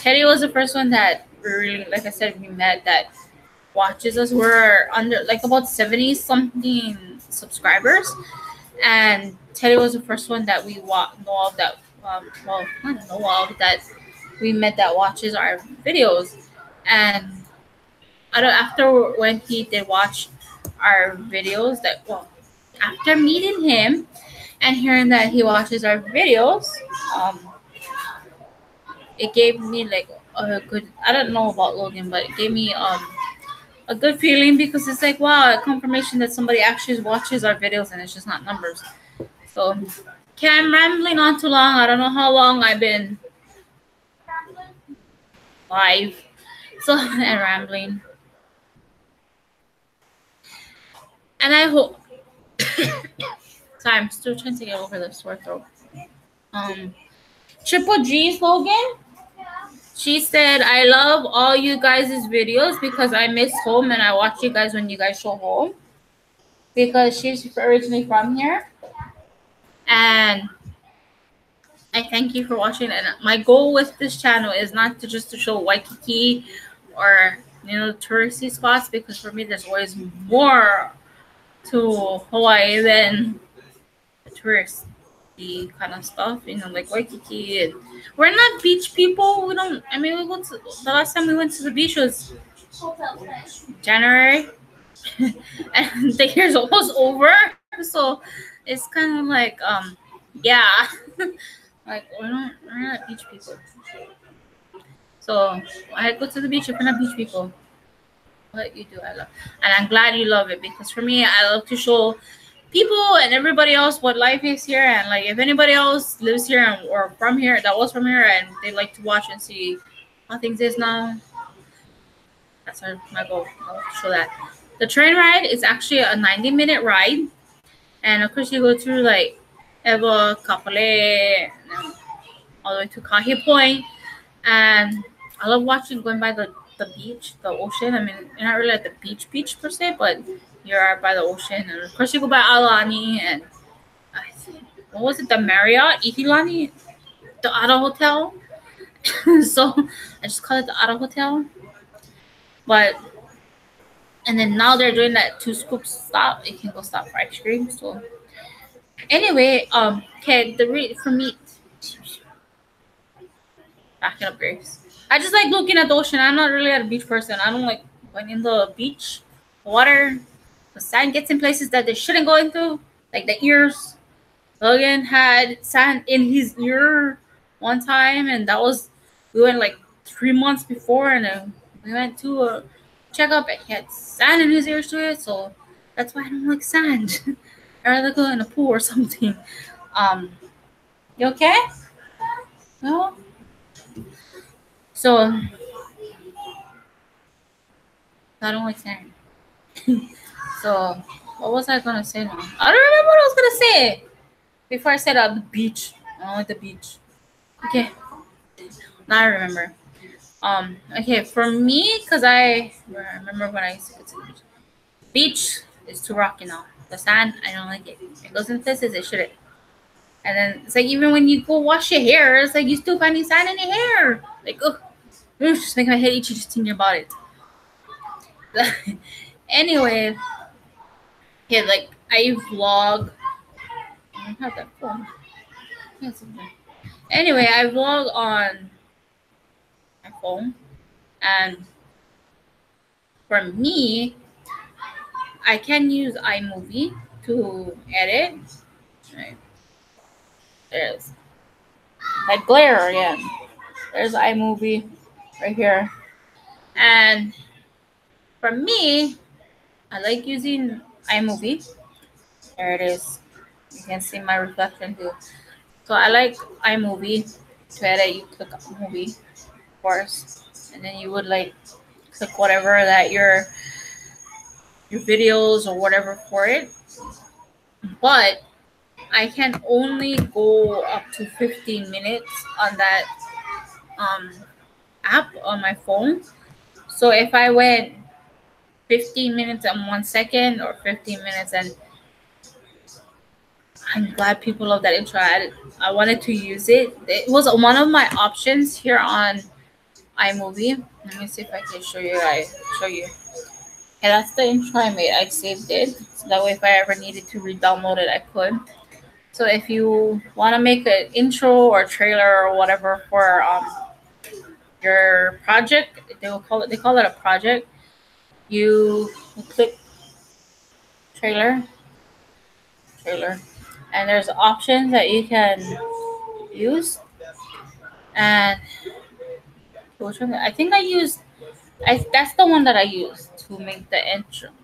Teddy was the first one that really, like I said, we met that watches us. We're under like about 70 something subscribers, and Teddy was the first one that we know of that well, not know of, that we met that watches our videos. And I don't, after when he did watch our videos, that well, after meeting him and hearing that he watches our videos, it gave me like a good, I don't know about Logan, but it gave me a good feeling, because it's like, wow, a confirmation that somebody actually watches our videos and it's just not numbers. So, okay, I'm rambling on too long. I don't know how long I've been live, so and rambling. And I hope. Sorry, I'm still trying to get over the sore throat. Triple G slogan. She said, I love all you guys' videos because I miss home and I watch you guys when you guys show home. Because she's originally from here. And I thank you for watching. And my goal with this channel is not to just to show Waikiki or, you know, touristy spots, because for me there's always more to Hawaii than the touristy kind of stuff, you know, like Waikiki. And we're not beach people. We don't, I mean, we went to, the last time we went to the beach was January. And the year's almost over. So it's kind of like, yeah. Like, we're not beach people. So I go to the beach if we're not beach people. What you do, I love. And I'm glad you love it, because for me, I love to show people and everybody else what life is here. And like, if anybody else lives here and, or from here, that was from here, and they like to watch and see how things is now, that's my goal. I love to show that. The train ride is actually a 90-minute ride. And of course, you go through like Ewa, Kapolei, all the way to Kahi Point. And I love going by the beach, the ocean. I mean, you're not really at the beach per se, but you're by the ocean. And of course, you go by Alani and what was it, the Marriott, Itilani, the Ada Hotel. So I just call it the Ada Hotel. But and then now they're doing that 2 scoop stop. You can go stop for ice cream. So anyway, okay, for me, backing up, Grace. I just like looking at the ocean. I'm not really a beach person. I don't like going in the beach, water. The sand gets in places that they shouldn't go into, like the ears. Logan had sand in his ear one time, and that was, we went like 3 months before, and we went to a checkup, and he had sand in his ears to it. So that's why I don't like sand. I'd rather go in a pool or something. You okay? No. So I don't like sand. So what was I gonna say now? I don't remember what I was gonna say before I said the beach. I don't like the beach. Okay. Now I remember. Okay, for me, because I remember when I used to go to the beach. Beach is too rocky now. The sand, I don't like it. It goes in places it shouldn't. And then it's like, even when you go wash your hair, it's like you still finding sand in your hair. Like, ugh, just make my head itchy just thinking about it. Anyway, yeah, like I vlog. I don't have that phone. Anyway, I vlog on my phone, and for me, I can use iMovie to edit. Right. There's that glare again. There's iMovie right here. And for me, I like using iMovie. There it is. You can see my reflection too. So I like iMovie. To edit, you click movie, of course, and then you would like click whatever that your videos or whatever for it. But I can only go up to 15 minutes on that app on my phone. So if I went 15 minutes and 1 second or 15 minutes, and I'm glad people love that intro. I wanted to use it. It was one of my options here on iMovie. Let me see if I can show you. Okay, that's the intro I made. I saved it. So that way if I ever needed to re-download it, I could. So if you want to make an intro or trailer or whatever for your project, they call it a project. You click trailer, and there's options that you can use. And which one? I think that's the one that I used to make the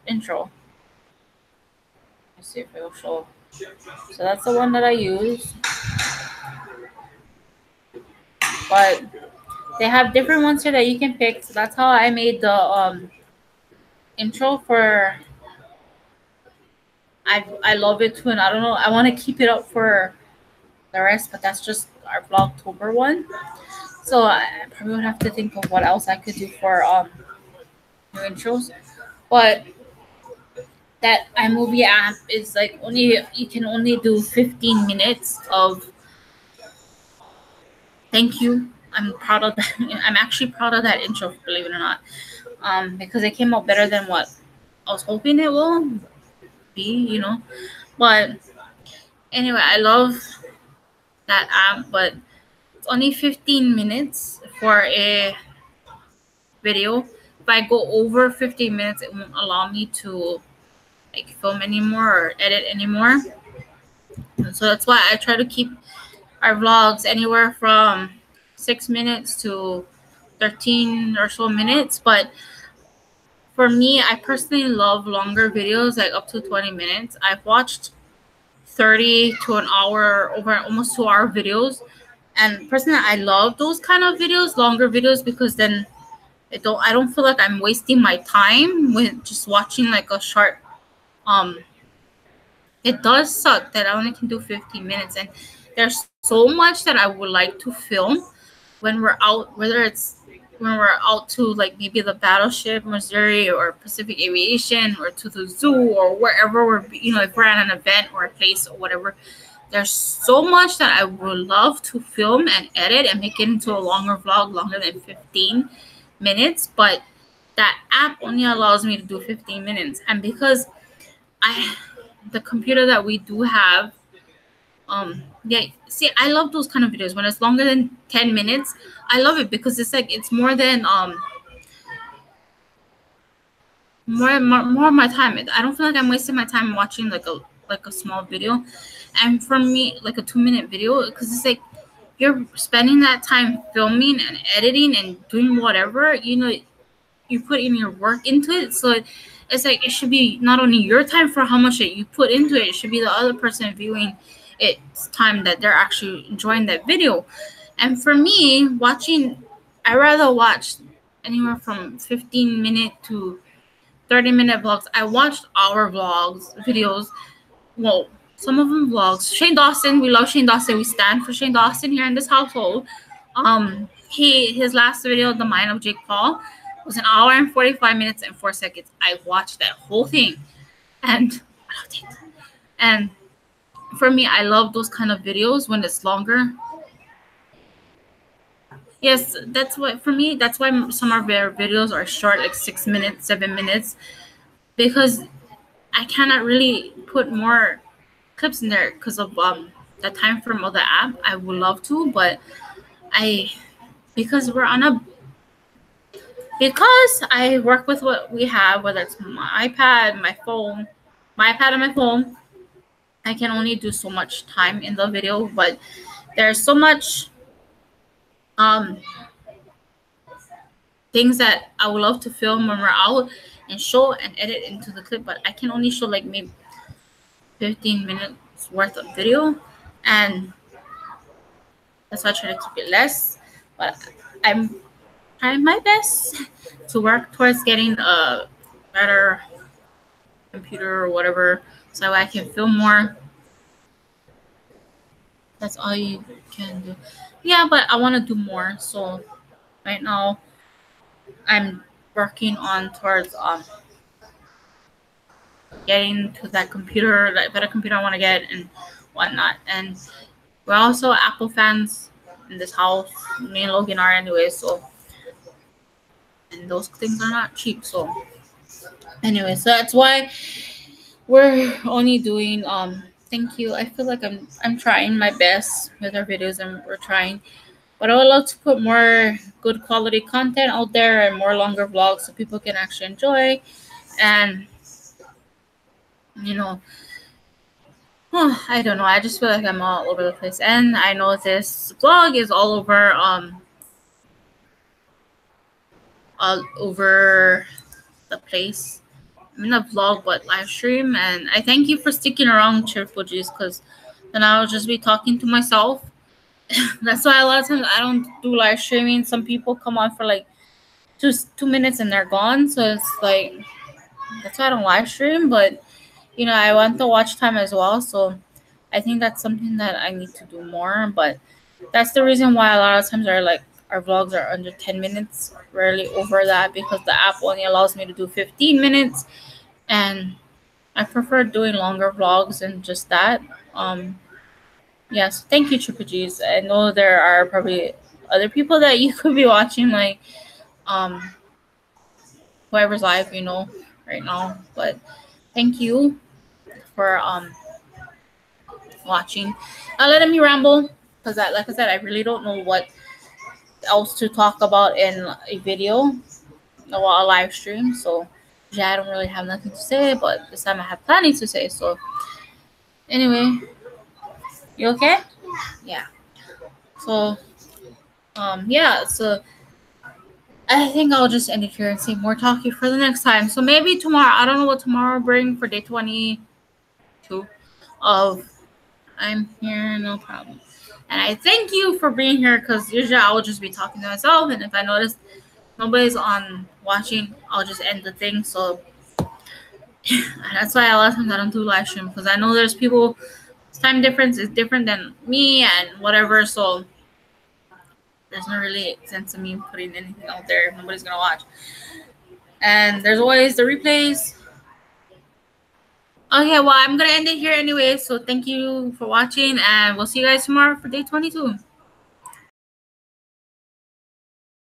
intro. Let's see if it will show. So that's the one that I use. But they have different ones here that you can pick. So that's how I made the intro for. I love it too, and I don't know. I want to keep it up for the rest, but that's just our Vlogtober one. So I probably would have to think of what else I could do for new intros. But that iMovie app is like you can only do 15 minutes of thank you. I'm proud of that. I'm actually proud of that intro, believe it or not, because it came out better than what I was hoping it will be, But anyway, I love that app, but it's only 15 minutes for a video. If I go over 15 minutes, it won't allow me to like film anymore or edit anymore. So that's why I try to keep our vlogs anywhere from 6 minutes to 13 or so minutes. But for me, I personally love longer videos, like up to 20 minutes. I've watched 30 to an hour, over almost 2-hour videos. And personally, I love those kind of videos, longer videos, because then I don't feel like I'm wasting my time with just watching like a short. It does suck that I only can do 15 minutes, and there's so much that I would like to film when we're out, whether it's when we're out to like maybe the Battleship, Missouri, or Pacific Aviation, or to the zoo, or wherever we're, if we're at an event or a place or whatever. There's so much that I would love to film and edit and make it into a longer vlog, longer than 15 minutes. But that app only allows me to do 15 minutes. And because the computer that we do have, I love those kind of videos when it's longer than 10 minutes. I love it because it's like it's more than more of my time. I don't feel like I'm wasting my time watching like a small video. And for me, like a 2-minute video, because it's like you're spending that time filming and editing and doing whatever, you put in your work into it. So it's like it should be not only your time for how much that you put into it, it should be the other person viewing it's time that they're actually enjoying that video. And for me, I rather watch anywhere from 15-minute to 30-minute vlogs. I watched our videos. Well, some of them vlogs. Shane Dawson, we love Shane Dawson. We stand for Shane Dawson here in this household. His last video, The Mind of Jake Paul, was 1 hour and 45 minutes and 4 seconds. I watched that whole thing, and I loved it. And for me, I love those kind of videos when it's longer. Yes, that's why some of their videos are short, like 6 minutes, 7 minutes, because I cannot really put more clips in there because of the time frame of the app. I would love to, but because I work with what we have, whether it's my iPad and my phone, I can only do so much time in the video, but there's so much things that I would love to film when we're out and show and edit into the clip, but I can only show like maybe 15 minutes worth of video, and that's why I try to keep it less. But I'm trying my best to work towards getting a better computer or whatever, so I can film more. That's all you can do. Yeah, but I want to do more. So right now I'm working on towards getting to that computer, that better computer I want to get and whatnot. And we're also Apple fans in this house. Me and Logan are anyway. So, and those things are not cheap. So anyway, so that's why we're only doing thank you. I feel like I'm trying my best with our videos, and we're trying, but I would love to put more good quality content out there and more longer vlogs so people can actually enjoy. And you know, I don't know, I just feel like I'm all over the place, and I know this vlog is all over the place. I mean, not vlog, but live stream. And I thank you for sticking around, Cheerful G's, because then I'll just be talking to myself. That's why a lot of times I don't do live streaming. Some people come on for like 2 minutes and they're gone. So it's like, that's why I don't live stream. But you know, I want the watch time as well. So I think that's something that I need to do more. But that's the reason why a lot of times our vlogs are under 10 minutes, rarely over that, because the app only allows me to do 15 minutes. And I prefer doing longer vlogs than just that. Yes, thank you, Triple G's. I know there are probably other people that you could be watching, like whoever's live, you know, right now. But thank you for watching. Letting me ramble, because like I said, I really don't know what else to talk about in a video or a live stream. So yeah, I don't really have nothing to say, but this time I have plenty to say. So anyway, you okay? Yeah. So yeah, so I think I'll just end it here and say more talking for the next time. So maybe tomorrow, I don't know what tomorrow will bring for day 22 of I'm here, no problem. And I thank you for being here, because usually I will just be talking to myself, and if I notice nobody's on watching, I'll just end the thing. So that's why a lot of times I don't do live stream, because I know there's people, time difference is different than me and whatever. So there's no really sense of me putting anything out there if nobody's gonna watch. And there's always the replays. Okay, well, I'm gonna end it here anyway. So thank you for watching, and we'll see you guys tomorrow for day 22.